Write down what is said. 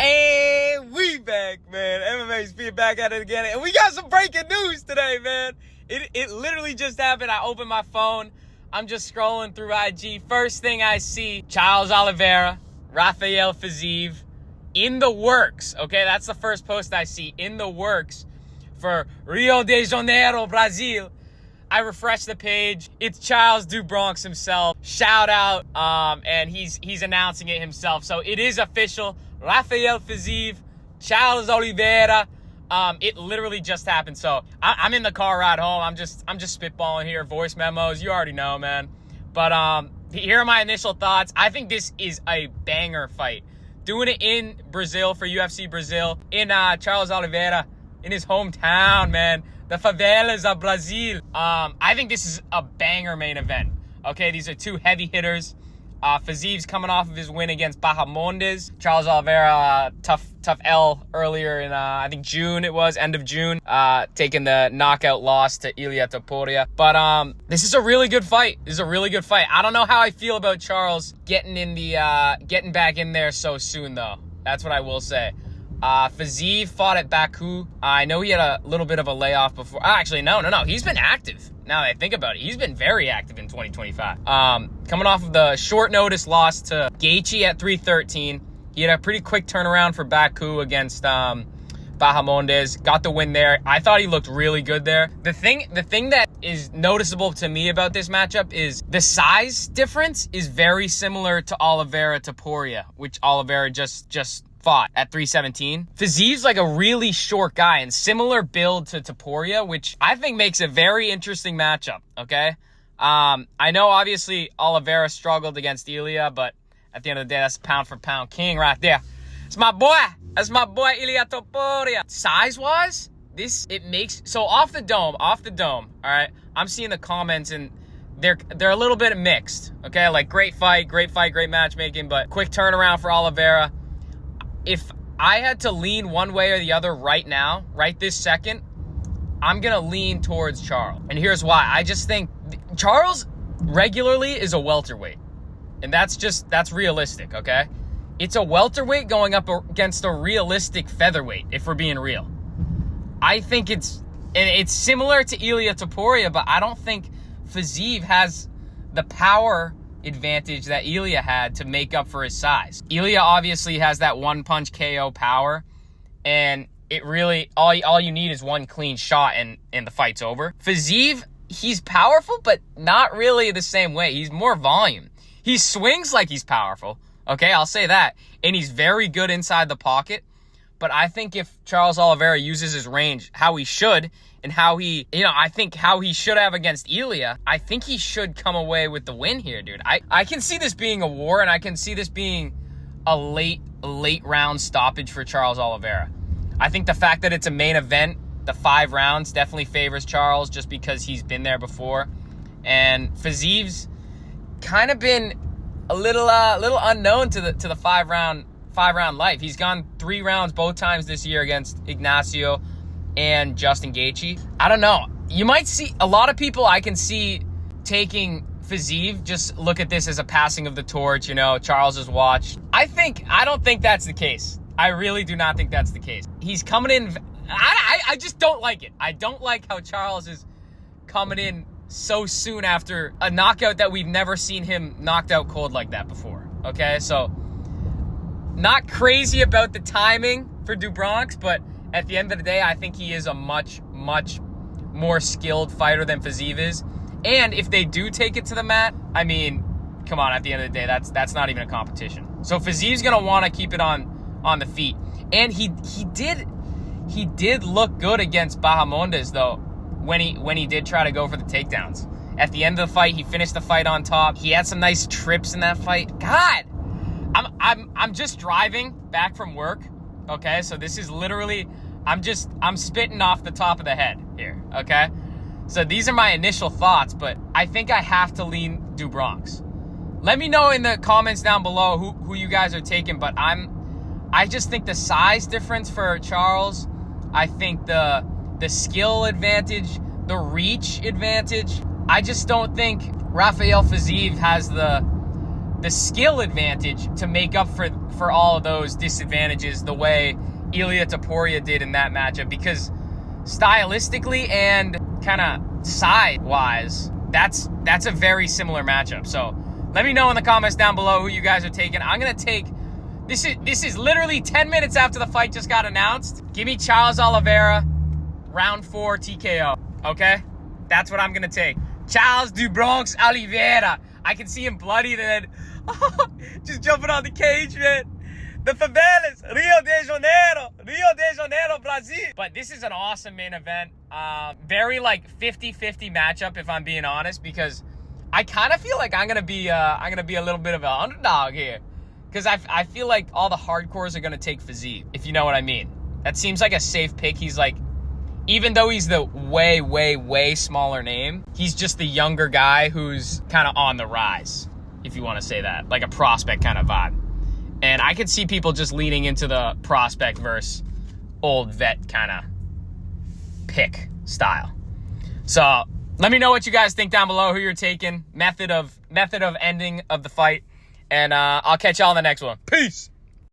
Hey, we back, man. MMA's being back at it again. And we got some breaking news today, man. It literally just happened. I opened my phone. I'm just scrolling through IG. First thing I see, Charles Oliveira, Oliveira V Fiziev, in the works. Okay, that's the first post I see. In the works for Rio De Janeiro, Brazil. I refresh the page. It's Charles do Bronx himself. Shout out. And he's announcing it himself. So it is official. Oliveira V Fiziev, Charles Oliveira. It literally just happened. So I'm in the car ride home. I'm just spitballing here. Voice memos. You already know, man. But here are my initial thoughts. I think this is a banger fight. Doing it in Brazil for UFC Brazil. In Charles Oliveira, in his hometown, man. The favelas of Brazil. I think this is a banger main event. Okay, these are two heavy hitters. Fiziev's coming off of his win against Bahamondes. Charles Oliveira, tough L earlier in, I think June it was, end of June. Taking the knockout loss to Ilia Topuria. But this is a really good fight. This is a really good fight. I don't know how I feel about Charles getting back in there so soon, though. That's what I will say. Fiziev fought at Baku. I know he had a little bit of a layoff before. Actually, no. He's been active. Now that I think about it, he's been very active in 2025. Coming off of the short notice loss to Gaethje at 313. He had a pretty quick turnaround for Baku against Bahamondes. Got the win there. I thought he looked really good there. The thing that is noticeable to me about this matchup is the size difference is very similar to Oliveira Topuria, which Oliveira just fought at 317. Fiziev's like a really short guy and similar build to Topuria, which I think makes a very interesting matchup, okay? I know obviously Oliveira struggled against Ilia, but at the end of the day, that's pound for pound king right there. It's my boy. That's my boy Ilia Topuria. Size-wise, it makes, so off the dome, all right? I'm seeing the comments and they're a little bit mixed, okay? Like great fight, great matchmaking, but quick turnaround for Oliveira. If I had to lean one way or the other right now, right this second, I'm going to lean towards Charles. And here's why. I just think Charles regularly is a welterweight. And that's realistic, okay? It's a welterweight going up against a realistic featherweight, if we're being real. I think it's similar to Ilia Topuria, but I don't think Fiziev has the power advantage that Ilia had to make up for his size. Ilia obviously has that one punch KO power, and it really all you need is one clean shot and the fight's over. Fiziev, he's powerful, but not really the same way. He's more volume. He swings like he's powerful. Okay, I'll say that. And he's very good inside the pocket. But I think if Charles Oliveira uses his range how he should, and how he, I think how he should have against Ilia, I think he should come away with the win here, dude. I can see this being a war, and I can see this being a late round stoppage for Charles Oliveira. I think the fact that it's a main event, the 5 rounds, definitely favors Charles just because he's been there before. And Fiziev's kind of been a little unknown to the 5 round life. He's gone 3 rounds both times this year against Ignacio and Justin Gaethje. I don't know. You might see a lot of people I can see taking Fiziev. Just look at this as a passing of the torch, Charles has watched. I don't think that's the case. I really do not think that's the case. He's coming in. I just don't like it. I don't like how Charles is coming in so soon after a knockout that we've never seen him knocked out cold like that before. Okay, so not crazy about the timing for do Bronx, but at the end of the day, I think he is a much more skilled fighter than Fiziev is. And if they do take it to the mat, I mean, come on, at the end of the day, that's not even a competition. So Fiziev's gonna want to keep it on the feet. And he did look good against Bahamondes though, when he did try to go for the takedowns. At the end of the fight, he finished the fight on top. He had some nice trips in that fight. God, I'm just driving back from work. Okay, so this is literally, I'm spitting off the top of the head here, okay? So these are my initial thoughts, but I think I have to lean do Bronx. Let me know in the comments down below who you guys are taking, but I just think the size difference for Charles, I think the skill advantage, the reach advantage, I just don't think Oliveira Fiziev has the skill advantage to make up for all of those disadvantages the way Ilia Topuria did in that matchup, because stylistically and kind of side-wise, that's a very similar matchup. So let me know in the comments down below who you guys are taking. I'm going to take, this is literally 10 minutes after the fight just got announced. Give me Charles Oliveira, round 4 TKO, okay? That's what I'm going to take. Charles du Bronx Oliveira. I can see him bloodied and just jumping on the cage, man. The favelas, Rio de Janeiro, Brazil. But this is an awesome main event. Very like 50-50 matchup, if I'm being honest, because I kind of feel like I'm gonna be a little bit of an underdog here, because I feel like all the hardcores are gonna take Fiziev, if you know what I mean. That seems like a safe pick. He's like, even though he's the way smaller name, he's just the younger guy who's kind of on the rise, if you want to say that, like a prospect kind of vibe. And I could see people just leaning into the prospect versus old vet kind of pick style. So let me know what you guys think down below, who you're taking, method of ending of the fight. And I'll catch y'all in the next one. Peace.